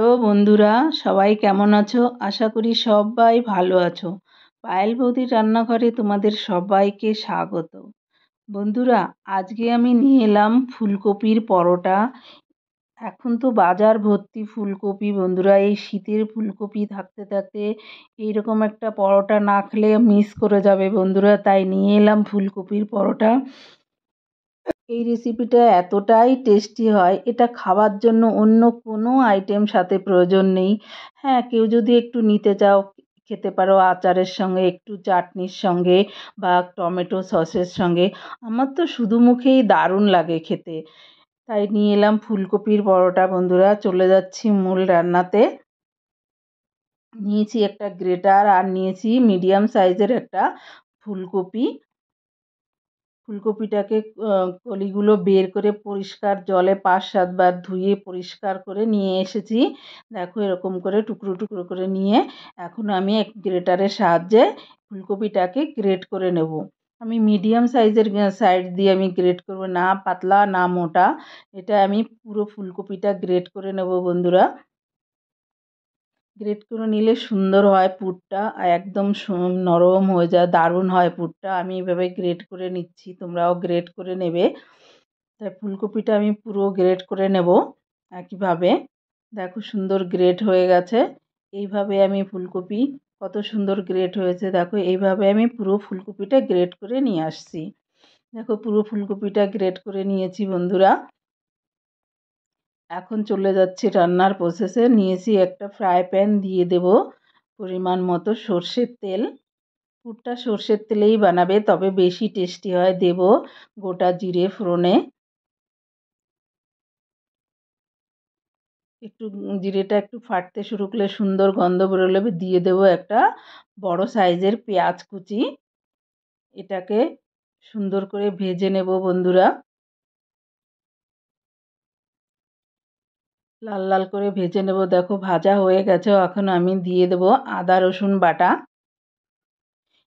Hello বন্ধুরা, সবাই কেমন আছো? আশা করি সবাই ভালো আছো। পায়েল বৌদির রান্নাঘরে তোমাদের সবাইকে স্বাগত। বন্ধুরা, আজকে আমি নিয়ে এলাম ফুলকপির পরোটা। এখন তো বাজার ভর্তি ফুলকপি বন্ধুরা, এই শীতের ফুলকপি থাকতে থাকতে এইরকম একটা পরোটা না খেলে মিস করে যাবে বন্ধুরা, তাই নিয়ে এলাম ফুলকপির পরোটা। এই রেসিপিটা এতটাই টেস্টি হয়, এটা খাওয়ার জন্য অন্য কোনো আইটেম সাথে প্রয়োজন নেই। হ্যাঁ, কেউ যদি একটু নিতে চাও খেতে পারো আচারের সঙ্গে, একটু চাটনির সঙ্গে বা টমেটো সসের সঙ্গে। আমার তো শুধু মুখেই দারুণ লাগে খেতে। তাই নিয়ে এলাম ফুলকপির পরোটা বন্ধুরা। চলে যাচ্ছি মূল রান্নাতে। নিয়েছি একটা গ্রেটার আর নিয়েছি মিডিয়াম সাইজের একটা ফুলকপি। ফুলকপিটাকে কলিগুলো বের করে পরিষ্কার জলে ৫-৭ বার ধুয়ে পরিষ্কার করে নিয়ে এসেছি। দেখো এরকম করে টুকরো টুকরো করে নিয়ে এখন আমি এক গ্রেটারের সাহায্যে ফুলকপিটাকে গ্রেট করে নেব। আমি মিডিয়াম সাইজের সাইড দিয়ে আমি গ্রেট করব, না পাতলা না মোটা। এটা আমি পুরো ফুলকপিটা গ্রেট করে নেব বন্ধুরা। গ্রেট করে নিলে সুন্দর হয় পুরটা, আর একদম নরম হয়ে যায়, দারুণ হয় পুরটা। আমি এভাবে গ্রেট করে নিচ্ছি, তোমরাও গ্রেট করে নেবে। তাই ফুলকপিটা আমি পুরো গ্রেট করে নেব একইভাবে। দেখো সুন্দর গ্রেট হয়ে গেছে। এইভাবে আমি ফুলকপি কত সুন্দর গ্রেট হয়েছে, দেখো এইভাবে আমি পুরো ফুলকপিটা গ্রেট করে নিয়ে আসছি। দেখো পুরো ফুলকপিটা গ্রেট করে নিয়েছি বন্ধুরা। এখন চলে যাচ্ছি রান্নার প্রসেসে। নিয়েছি একটা ফ্রাই প্যান, দিয়ে দেব পরিমাণ মতো সর্ষের তেল। পুরটা সর্ষের তেলেই বানাবে, তবে বেশি টেস্টি হয়। দেব গোটা জিরে ফোড়নে। একটু জিরেটা একটু ফাটতে শুরু করলে, সুন্দর গন্ধ বেরোলে দিয়ে দেব একটা বড় সাইজের পেঁয়াজ কুচি। এটাকে সুন্দর করে ভেজে নেব বন্ধুরা। লাল লাল করে ভেজে নেব। দেখো ভাজা হয়ে গেছে। এখন আমি দিয়ে দেব আদা রসুন বাটা।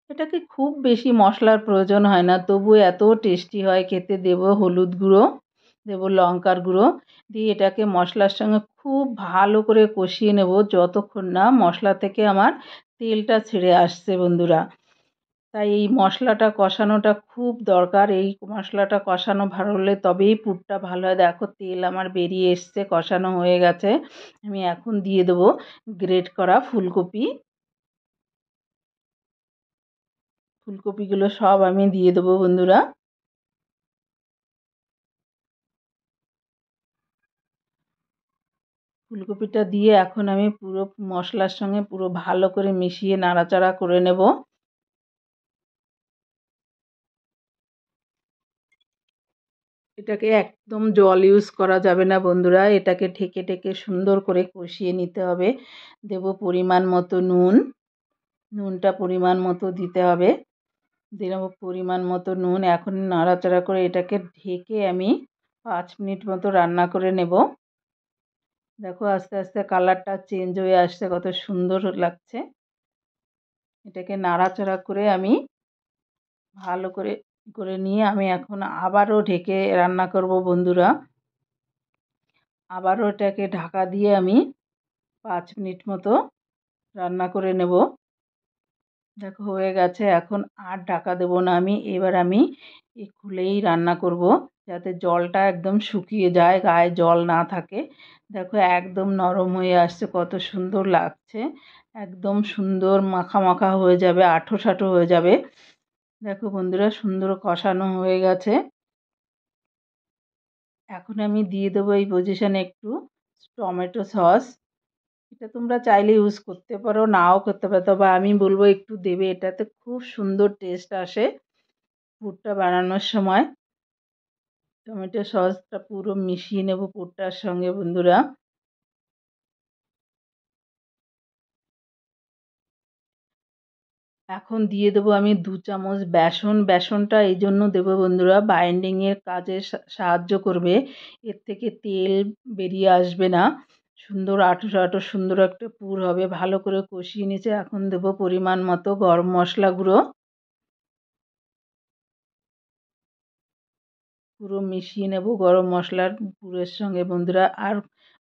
এটাকে খুব বেশি মশলার প্রয়োজন হয় না, তবু এত টেস্টি হয় খেতে। দেব হলুদ গুঁড়ো, দেব লঙ্কার গুঁড়ো, দিয়ে এটাকে মশলার সঙ্গে খুব ভালো করে কষিয়ে নেব যতক্ষণ না মশলা থেকে আমার তেলটা ছেড়ে আসছে বন্ধুরা। তাই এই মশলাটা কষানোটা খুব দরকার। এই মশলাটা কষানো ভালো হলে তবেই পুরটা ভালো হয়। দেখো তেল আমার বেরিয়ে এসছে, কষানো হয়ে গেছে। আমি এখন দিয়ে দেবো গ্রেট করা ফুলকপি। ফুলকপিগুলো সব আমি দিয়ে দেবো বন্ধুরা। ফুলকপিটা দিয়ে এখন আমি পুরো মশলার সঙ্গে পুরো ভালো করে মিশিয়ে নাড়াচাড়া করে নেব। এটাকে একদম জল ইউজ করা যাবে না বন্ধুরা, এটাকে ঢেকে ঢেকে সুন্দর করে কষিয়ে নিতে হবে। দেব পরিমাণ মতো নুন। নুনটা পরিমাণ মতো দিতে হবে। দিলাম পরিমাণ মতো নুন। এখন নাড়াচাড়া করে এটাকে ঢেকে আমি 5 মিনিট মতো রান্না করে নেব। দেখো আস্তে আস্তে কালারটা চেঞ্জ হয়ে আসছে, কত সুন্দর লাগছে। এটাকে নাড়াচাড়া করে আমি ভালো করে করে নিয়ে আমি এখন আবারও ঢেকে রান্না করব বন্ধুরা। আবারও এটাকে ঢাকা দিয়ে আমি 5 মিনিট মতো রান্না করে নেব। দেখো হয়ে গেছে। এখন আর ঢাকা দেবো না আমি। এবার আমি খুলেই রান্না করব, যাতে জলটা একদম শুকিয়ে যায়, গায়ে জল না থাকে। দেখো একদম নরম হয়ে আসছে, কত সুন্দর লাগছে। একদম সুন্দর মাখা মাখা হয়ে যাবে, আঁঠো সাঁঠো হয়ে যাবে। দেখো বন্ধুরা সুন্দর কষানো হয়ে গেছে। এখন আমি দিয়ে দেবো এই পজিশনে একটু টমেটো সস। এটা তোমরা চাইলে ইউজ করতে পারো, নাও করতে পারো, তবে আমি বলবো একটু দেবে, এটাতে খুব সুন্দর টেস্ট আসে পুরটা বানানোর সময়। টমেটো সসটা পুরো মিশিয়ে নেব পুরটার সঙ্গে বন্ধুরা। এখন দিয়ে দেবো আমি 2 চামচ বেসন। বেসনটা এই জন্য দেবো বন্ধুরা, বাইন্ডিংয়ের কাজে সাহায্য করবে। এর থেকে তেল বেরিয়ে আসবে না, সুন্দর আঁটো আঁটো সুন্দর একটা পুর হবে। ভালো করে কষিয়ে নিয়েছে। এখন দেবো পরিমাণ মতো গরম মশলা গুঁড়ো। পুরো মিশিয়ে নেব গরম মশলার পুরের সঙ্গে বন্ধুরা। আর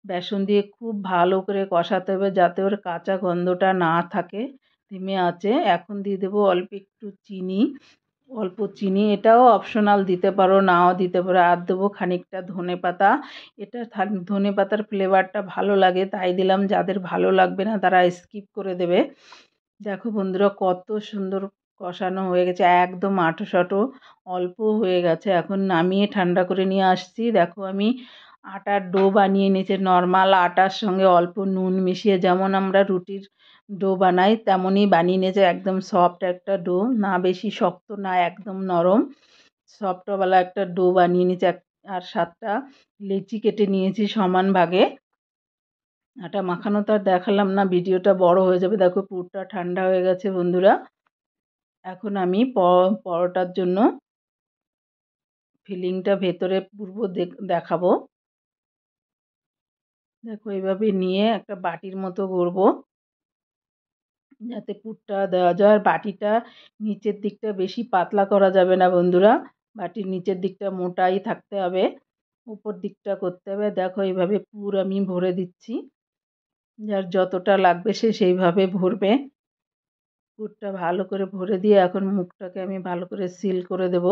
বেসন দিয়ে খুব ভালো করে কষাতে হবে যাতে ওর কাঁচা গন্ধটা না থাকে। ধিমে আঁচে এখন দিয়ে দেবো অল্প একটু চিনি, অল্প চিনি, এটাও অপশনাল, দিতে পারো নাও দিতে পারো। আর দেবো খানিকটা ধনেপাতা, এটা ধনেপাতার ফ্লেভারটা ভালো লাগে তাই দিলাম, যাদের ভালো লাগবে না তারা স্কিপ করে দেবে। দেখো বন্ধুরা কত সুন্দর কষানো হয়ে গেছে, একদম আঁটো অল্প হয়ে গেছে। এখন নামিয়ে ঠান্ডা করে নিয়ে আসছি। দেখো আমি আটার ডো বানিয়ে নিয়েছি, নর্মাল আটার সঙ্গে অল্প নুন মিশিয়ে যেমন আমরা রুটির ডো বানাই তেমনই বানিয়ে নিয়েছে। একদম সফট একটা ডো, না বেশি শক্ত না একদম নরম, সফটওয়ালা একটা ডো বানিয়ে নিয়েছি। আর 7টা লেচি কেটে নিয়েছি সমান ভাগে। আটা মাখানো তো আর দেখালাম না, ভিডিওটা বড় হয়ে যাবে। দেখো পুরটা ঠান্ডা হয়ে গেছে বন্ধুরা। এখন আমি পরোটার জন্য ফিলিংটা ভেতরে পুরবো, দেখাবো। দেখো এইভাবে নিয়ে একটা বাটির মতো গড়বো যাতে পুরটা দেওয়া যায়। আর বাটিটা নিচের দিকটা বেশি পাতলা করা যাবে না বন্ধুরা, বাটির নিচের দিকটা মোটাই থাকতে হবে, উপর দিকটা করতে হবে। দেখো এইভাবে পুর আমি ভরে দিচ্ছি, যার যতটা লাগবে সে সেইভাবে ভরবে। পুরটা ভালো করে ভরে দিয়ে এখন মুখটাকে আমি ভালো করে সিল করে দেব।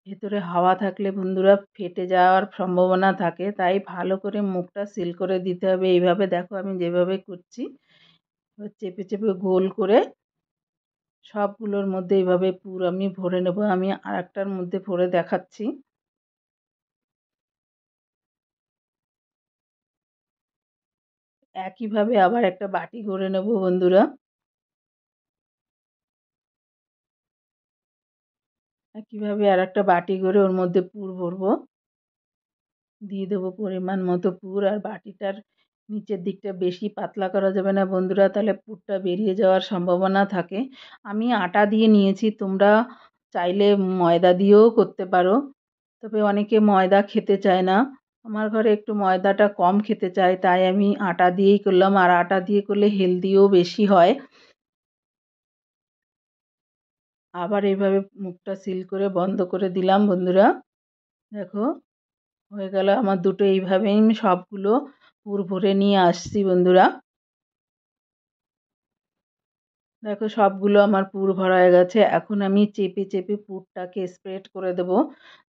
ভেতরে হাওয়া থাকলে বন্ধুরা ফেটে যাওয়ার সম্ভাবনা থাকে, তাই ভালো করে মুখটা সিল করে দিতে হবে। এইভাবে দেখো আমি যেভাবে করছি, চেপে চেপে গোল করে সবগুলোর মধ্যে এইভাবে পুর আমি ভরে নেব। আমি আরেকটার মধ্যে ভরে দেখাচ্ছি। একইভাবে আবার একটা বাটি করে নেব বন্ধুরা। একইভাবে আর একটা বাটি করে ওর মধ্যে পুর ভরবো, দিয়ে দেবো পরিমাণ মতো পুর। আর বাটিটার নিচের দিকটা বেশি পাতলা করা যাবে না বন্ধুরা, তাহলে পুরটা বেরিয়ে যাওয়ার সম্ভাবনা থাকে। আমি আটা দিয়ে নিয়েছি, তোমরা চাইলে ময়দা দিয়েও করতে পারো, তবে অনেকে ময়দা খেতে চায় না। আমার ঘরে একটু ময়দাটা কম খেতে চায়, তাই আমি আটা দিয়েই করলাম। আর আটা দিয়ে করলে হেলদিও বেশি হয়। আবার এইভাবে মুখটা সিল করে বন্ধ করে দিলাম বন্ধুরা। দেখো হয়ে গেল আমার দুটো। এইভাবেই আমি সবগুলো পুর ভরে নিয়ে আসছি বন্ধুরা। দেখো সবগুলো আমার পুর ভরা হয়ে গেছে। এখন আমি চেপে চেপে পুরটাকে স্প্রেড করে দেব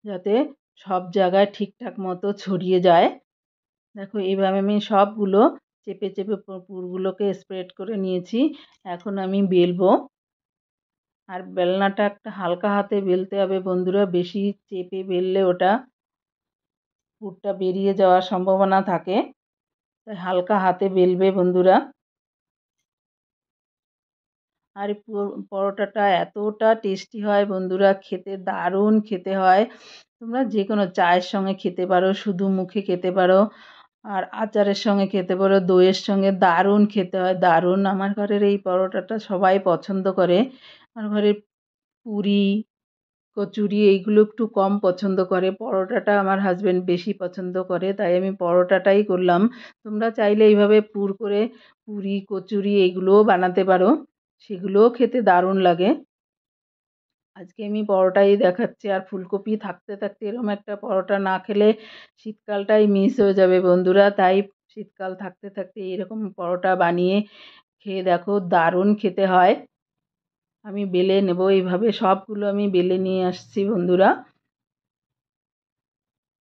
যাতে সব জায়গায় ঠিকঠাক মতো ছড়িয়ে যায়। দেখো এইভাবে আমি সবগুলো চেপে চেপে পুরগুলোকে স্প্রেড করে নিয়েছি। এখন আমি বেলবো। আর বেলনাটা একটা হালকা হাতে বেলতে হবে বন্ধুরা, বেশি চেপে বেললে ওটা পুরটা বেরিয়ে যাওয়ার সম্ভাবনা থাকে, তাই হালকা হাতে বেলবে বন্ধুরা। আর এই পরোটাটা এতটা টেস্টি হয় বন্ধুরা, খেতে দারুণ খেতে হয়। তোমরা যে কোনো চায়ের সঙ্গে খেতে পারো, শুধু মুখে খেতে পারো, আর আচারের সঙ্গে খেতে পারো, দইয়ের সঙ্গে দারুণ খেতে হয়, দারুণ। আমার ঘরের এই পরোটাটা সবাই পছন্দ করে। আমার ঘরে পুরি কচুরি এইগুলো একটু কম পছন্দ করে, পরোটাটা আমার হাজবেন্ড বেশি পছন্দ করে, তাই আমি পরোটাটাই করলাম। তোমরা চাইলে এইভাবে পুর করে পুরি কচুরি এইগুলোও বানাতে পারো, সেগুলোও খেতে দারুণ লাগে। আজকে আমি পরোটাই দেখাচ্ছি। আর ফুলকপি থাকতে থাকতে এরকম একটা পরোটা না খেলে শীতকালটাই মিস হয়ে যাবে বন্ধুরা, তাই শীতকাল থাকতে থাকতে এরকম পরোটা বানিয়ে খেয়ে দেখো, দারুণ খেতে হয়। আমি বেলে নেব, এইভাবে সবগুলো আমি বেলে নিয়ে আসছি বন্ধুরা।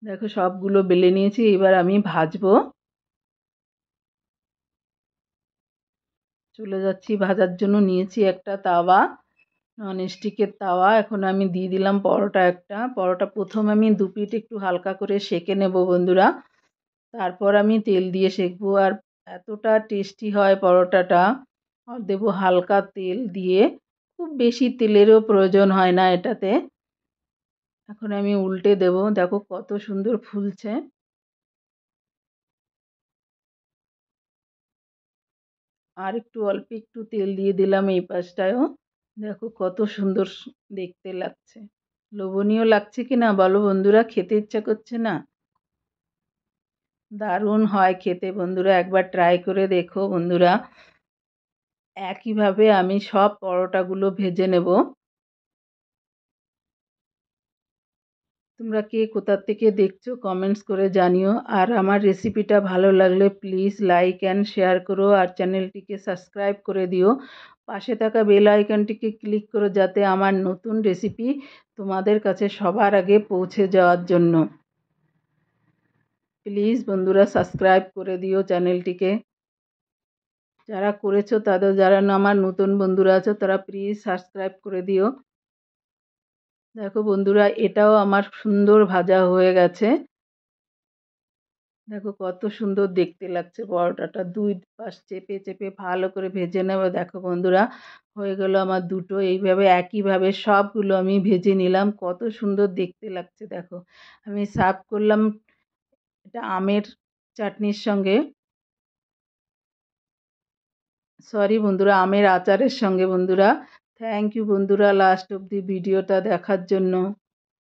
দেখো সবগুলো বেলে নিয়েছি, এবার আমি ভাজবো। চলে যাচ্ছি ভাজার জন্য। নিয়েছি একটা তাওয়া, ননস্টিকের তাওয়া। এখন আমি দিয়ে দিলাম পরোটা একটা। পরোটা প্রথম আমি দুপিঠ একটু হালকা করে সেঁকে নেব বন্ধুরা, তারপর আমি তেল দিয়ে সেঁকবো। আর এতটা টেস্টি হয় পরোটাটা। আর দেবো হালকা তেল দিয়ে, খুব বেশি তেলেরও প্রয়োজন হয় না এটাতে। এখন আমি উল্টে দেব, দেখো কত সুন্দর ফুলছে। আর একটু অল্প একটু তেল দিয়ে দিলাম এই পাশটায়ও। দেখো কত সুন্দর দেখতে লাগছে। লোভনীয় লাগছে কি না বলো বন্ধুরা, খেতে ইচ্ছা করছে না? দারুণ হয় খেতে বন্ধুরা, একবার ট্রাই করে দেখো বন্ধুরা। একইভাবে আমি সব পরোটাগুলো ভেজে নেব। তোমরা কে কোথা থেকে দেখছো কমেন্টস করে জানিও। আর আমার রেসিপিটা ভালো লাগলে প্লিজ লাইক অ্যান্ড শেয়ার করো, আর চ্যানেলটিকে সাবস্ক্রাইব করে দিও। পাশে থাকা বেল আইকনটিকে ক্লিক করো যাতে আমার নতুন রেসিপি তোমাদের কাছে সবার আগে পৌঁছে যাওয়ার জন্য। প্লিজ বন্ধুরা সাবস্ক্রাইব করে দিও চ্যানেলটিকে। যারা করেছো তাদের, যারা আমার নতুন বন্ধুরা আছো তারা প্লিজ সাবস্ক্রাইব করে দিও। দেখো বন্ধুরা, এটাও আমার সুন্দর ভাজা হয়ে গেছে। দেখো কত সুন্দর দেখতে লাগছে পরোটাটা। দুই পাশ চেপে চেপে ভালো করে ভেজে নেব। দেখো বন্ধুরা, হয়ে গেল আমার দুটো। এইভাবে একইভাবে সবগুলো আমি ভেজে নিলাম। কত সুন্দর দেখতে লাগছে দেখো। আমি সার্ভ করলাম এটা আমের চাটনির সঙ্গে, সরি বন্ধুরা, আমের আচারের সঙ্গে। বন্ধুরা থ্যাংক ইউ বন্ধুরা লাস্ট অবধি ভিডিওটা দেখার জন্য।